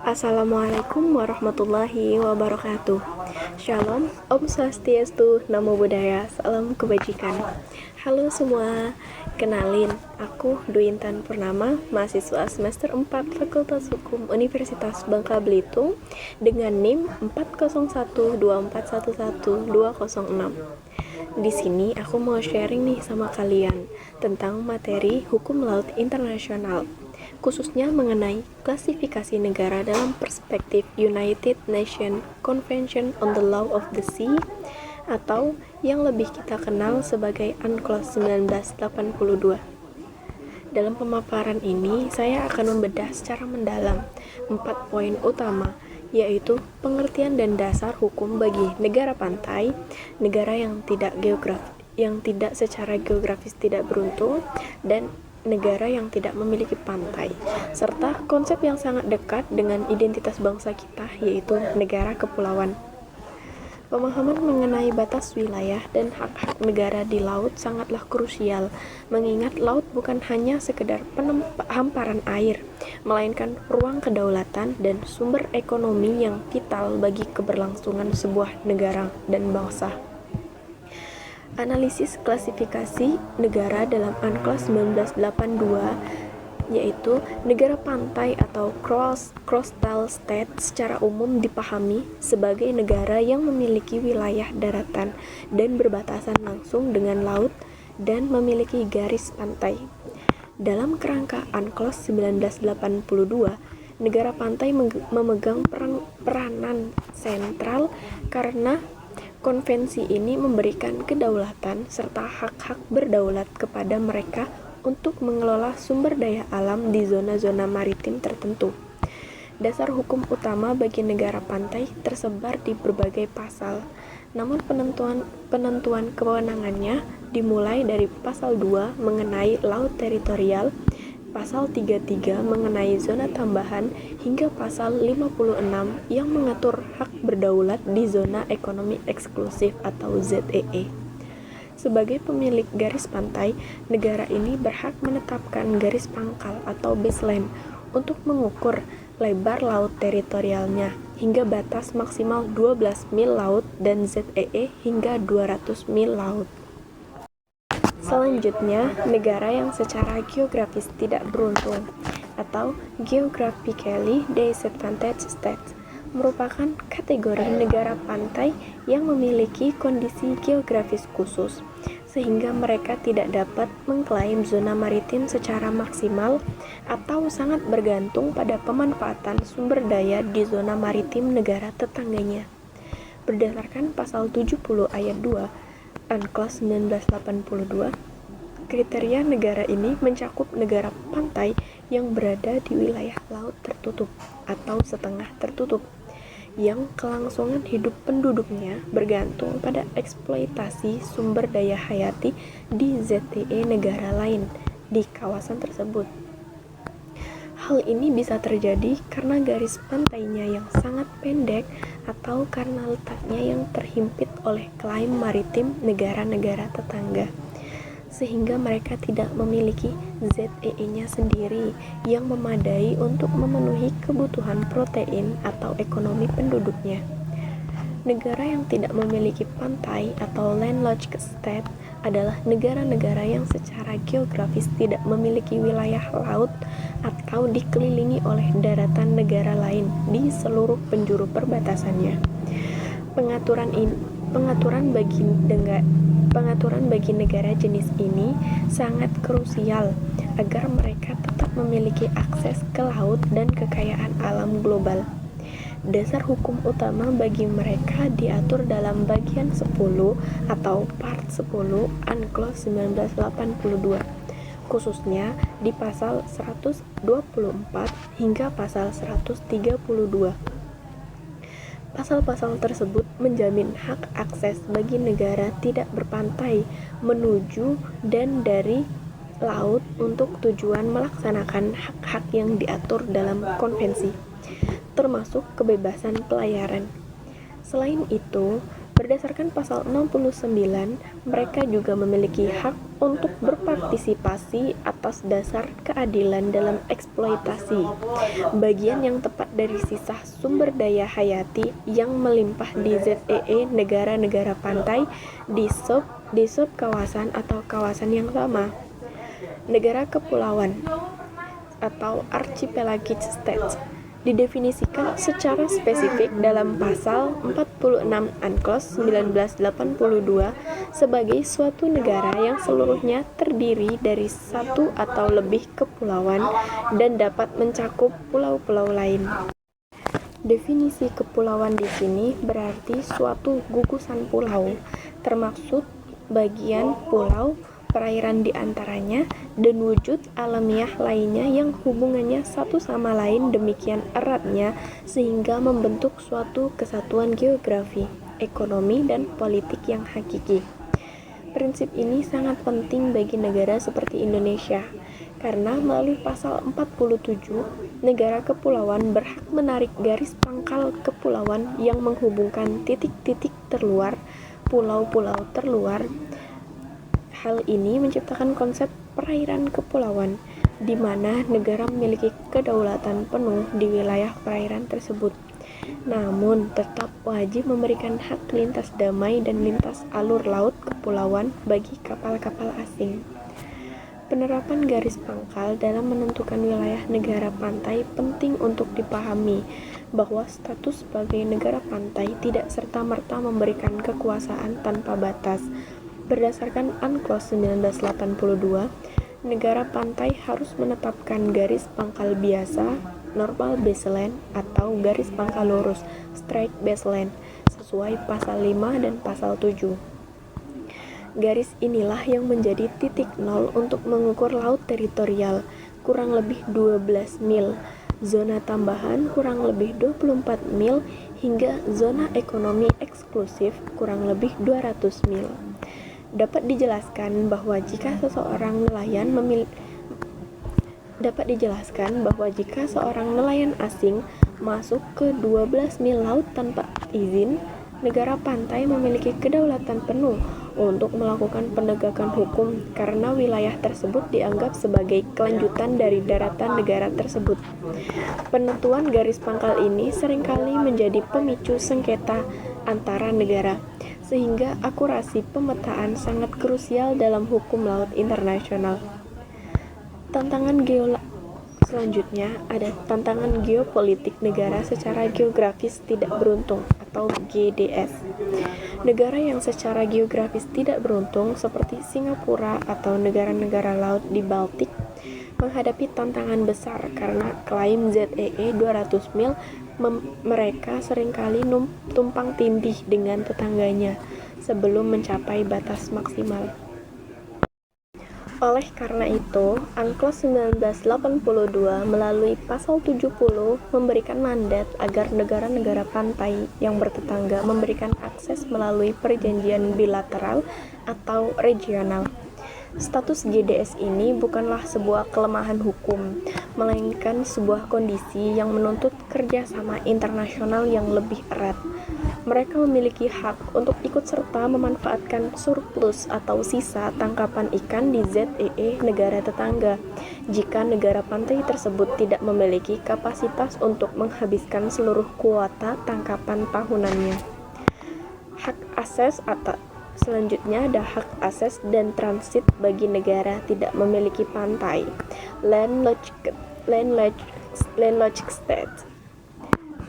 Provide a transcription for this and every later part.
Assalamualaikum warahmatullahi wabarakatuh. Shalom, Om Swastiastu, Namo Buddhaya, Salam Kebajikan. Halo semua, kenalin, aku Dwi Intan Purnama, mahasiswa semester 4 Fakultas Hukum Universitas Bangka Belitung dengan NIM 40124111206. Di sini aku mau sharing nih sama kalian tentang materi hukum laut internasional, khususnya mengenai klasifikasi negara dalam perspektif United Nations Convention on the Law of the Sea, atau yang lebih kita kenal sebagai UNCLOS 1982. Dalam pemaparan ini, saya akan membedah secara mendalam 4 poin utama, yaitu pengertian dan dasar hukum bagi negara pantai, negara yang tidak secara geografis tidak beruntung, dan negara yang tidak memiliki pantai, serta konsep yang sangat dekat dengan identitas bangsa kita, yaitu negara kepulauan. Pemahaman mengenai batas wilayah dan hak-hak negara di laut sangatlah krusial, mengingat laut bukan hanya sekedar hamparan air, melainkan ruang kedaulatan dan sumber ekonomi yang vital bagi keberlangsungan sebuah negara dan bangsa. Analisis klasifikasi negara dalam UNCLOS 1982, yaitu negara pantai atau coastal state secara umum dipahami sebagai negara yang memiliki wilayah daratan dan berbatasan langsung dengan laut dan memiliki garis pantai. Dalam kerangka UNCLOS 1982, negara pantai memegang peranan sentral karena konvensi ini memberikan kedaulatan serta hak-hak berdaulat kepada mereka untuk mengelola sumber daya alam di zona-zona maritim tertentu. Dasar hukum utama bagi negara pantai tersebar di berbagai pasal, namun penentuan kewenangannya dimulai dari pasal 2 mengenai laut teritorial, pasal 33 mengenai zona tambahan, hingga pasal 56 yang mengatur hak berdaulat di zona ekonomi eksklusif atau ZEE. Sebagai pemilik garis pantai, negara ini berhak menetapkan garis pangkal atau baseline untuk mengukur lebar laut teritorialnya hingga batas maksimal 12 mil laut dan ZEE hingga 200 mil laut. Selanjutnya, negara yang secara geografis tidak beruntung atau geographically disadvantaged states merupakan kategori negara pantai yang memiliki kondisi geografis khusus, sehingga mereka tidak dapat mengklaim zona maritim secara maksimal atau sangat bergantung pada pemanfaatan sumber daya di zona maritim negara tetangganya. Berdasarkan pasal 70 ayat 2 UNCLOS 1982, kriteria negara ini mencakup negara pantai yang berada di wilayah laut tertutup atau setengah tertutup, yang kelangsungan hidup penduduknya bergantung pada eksploitasi sumber daya hayati di ZEE negara lain di kawasan tersebut. Hal ini bisa terjadi karena garis pantainya yang sangat pendek atau karena letaknya yang terhimpit oleh klaim maritim negara-negara tetangga, sehingga mereka tidak memiliki ZEE-nya sendiri yang memadai untuk memenuhi kebutuhan protein atau ekonomi penduduknya. Negara yang tidak memiliki pantai atau landlocked state adalah negara-negara yang secara geografis tidak memiliki wilayah laut atau dikelilingi oleh daratan negara lain di seluruh penjuru perbatasannya. Pengaturan bagi negara jenis ini sangat krusial agar mereka tetap memiliki akses ke laut dan kekayaan alam global. Dasar hukum utama bagi mereka diatur dalam bagian 10 atau part 10 UNCLOS 1982, khususnya di pasal 124 hingga pasal 132. Pasal-pasal tersebut menjamin hak akses bagi negara tidak berpantai menuju dan dari laut untuk tujuan melaksanakan hak-hak yang diatur dalam konvensi, termasuk kebebasan pelayaran. Selain itu, Berdasarkan pasal 69, mereka juga memiliki hak untuk berpartisipasi atas dasar keadilan dalam eksploitasi bagian yang tepat dari sisa sumber daya hayati yang melimpah di ZEE negara-negara pantai di sub kawasan atau kawasan yang sama. Negara kepulauan atau archipelagic states didefinisikan secara spesifik dalam pasal 46 UNCLOS 1982 sebagai suatu negara yang seluruhnya terdiri dari satu atau lebih kepulauan dan dapat mencakup pulau-pulau lain. Definisi kepulauan di sini berarti suatu gugusan pulau, termaksud bagian pulau, perairan di antaranya, dan wujud alamiah lainnya yang hubungannya satu sama lain demikian eratnya sehingga membentuk suatu kesatuan geografi, ekonomi, dan politik yang hakiki. Prinsip ini sangat penting bagi negara seperti Indonesia, karena melalui pasal 47, negara kepulauan berhak menarik garis pangkal kepulauan yang menghubungkan titik-titik terluar, pulau-pulau terluar. Hal ini menciptakan konsep perairan kepulauan, di mana negara memiliki kedaulatan penuh di wilayah perairan tersebut. Namun, tetap wajib memberikan hak lintas damai dan lintas alur laut kepulauan bagi kapal-kapal asing. Penerapan garis pangkal dalam menentukan wilayah negara pantai penting untuk dipahami, bahwa status sebagai negara pantai tidak serta-merta memberikan kekuasaan tanpa batas. Berdasarkan UNCLOS 1982, negara pantai harus menetapkan garis pangkal biasa, normal baseline, atau garis pangkal lurus, straight baseline, sesuai pasal 5 dan pasal 7. Garis inilah yang menjadi titik nol untuk mengukur laut teritorial, kurang lebih 12 mil, zona tambahan kurang lebih 24 mil, hingga zona ekonomi eksklusif kurang lebih 200 mil. Dapat dijelaskan bahwa jika seorang nelayan asing masuk ke 12 mil laut tanpa izin, negara pantai memiliki kedaulatan penuh untuk melakukan penegakan hukum karena wilayah tersebut dianggap sebagai kelanjutan dari daratan negara tersebut. Penentuan garis pangkal ini seringkali menjadi pemicu sengketa antara negara, sehingga akurasi pemetaan sangat krusial dalam hukum laut internasional. Selanjutnya ada tantangan geopolitik negara secara geografis tidak beruntung atau GDS. Negara yang secara geografis tidak beruntung seperti Singapura atau negara-negara laut di Baltik menghadapi tantangan besar karena klaim ZEE 200 mil mereka seringkali tumpang tindih dengan tetangganya sebelum mencapai batas maksimal. Oleh karena itu, UNCLOS 1982 melalui pasal 70 memberikan mandat agar negara-negara pantai yang bertetangga memberikan akses melalui perjanjian bilateral atau regional. Status GDS ini bukanlah sebuah kelemahan hukum, melainkan sebuah kondisi yang menuntut kerjasama internasional yang lebih erat. Mereka memiliki hak untuk ikut serta memanfaatkan surplus atau sisa tangkapan ikan di ZEE negara tetangga, jika negara pantai tersebut tidak memiliki kapasitas untuk menghabiskan seluruh kuota tangkapan tahunannya. Selanjutnya ada hak akses dan transit bagi negara tidak memiliki pantai, landlocked state.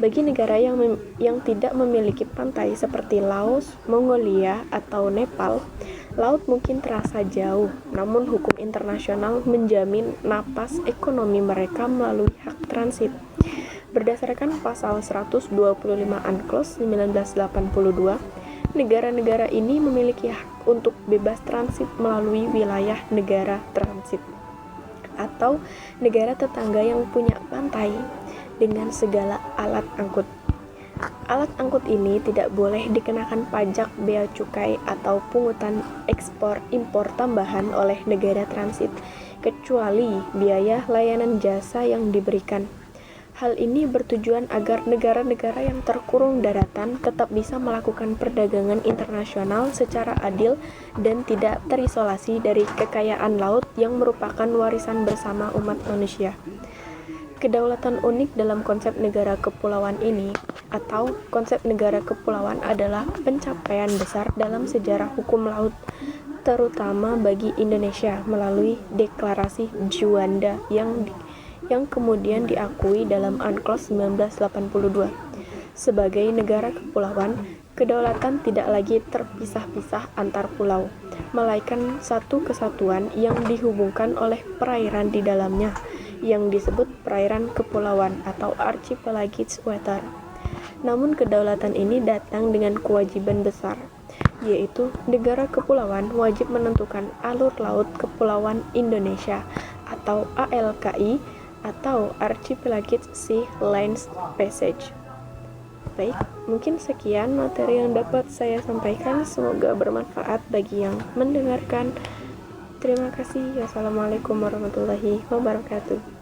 Bagi negara yang tidak memiliki pantai seperti Laos, Mongolia, atau Nepal, laut mungkin terasa jauh, namun hukum internasional menjamin napas ekonomi mereka melalui hak transit. Berdasarkan pasal 125 UNCLOS 1982, negara-negara ini memiliki hak untuk bebas transit melalui wilayah negara transit atau negara tetangga yang punya pantai dengan segala alat angkut. Alat angkut ini tidak boleh dikenakan pajak bea cukai atau pungutan ekspor impor tambahan oleh negara transit, kecuali biaya layanan jasa yang diberikan. Hal ini bertujuan agar negara-negara yang terkurung daratan tetap bisa melakukan perdagangan internasional secara adil dan tidak terisolasi dari kekayaan laut yang merupakan warisan bersama umat manusia. Kedaulatan unik dalam konsep negara kepulauan ini, atau konsep negara kepulauan, adalah pencapaian besar dalam sejarah hukum laut, terutama bagi Indonesia melalui Deklarasi Juanda yang kemudian diakui dalam UNCLOS 1982. Sebagai negara kepulauan, kedaulatan tidak lagi terpisah-pisah antar pulau, melainkan satu kesatuan yang dihubungkan oleh perairan di dalamnya, yang disebut perairan kepulauan atau archipelagic water. Namun kedaulatan ini datang dengan kewajiban besar, yaitu negara kepulauan wajib menentukan alur laut kepulauan Indonesia atau ALKI atau Archipelagic Sea Lines Passage. Baik, mungkin sekian materi yang dapat saya sampaikan. Semoga bermanfaat bagi yang mendengarkan. Terima kasih. Wassalamualaikum warahmatullahi wabarakatuh.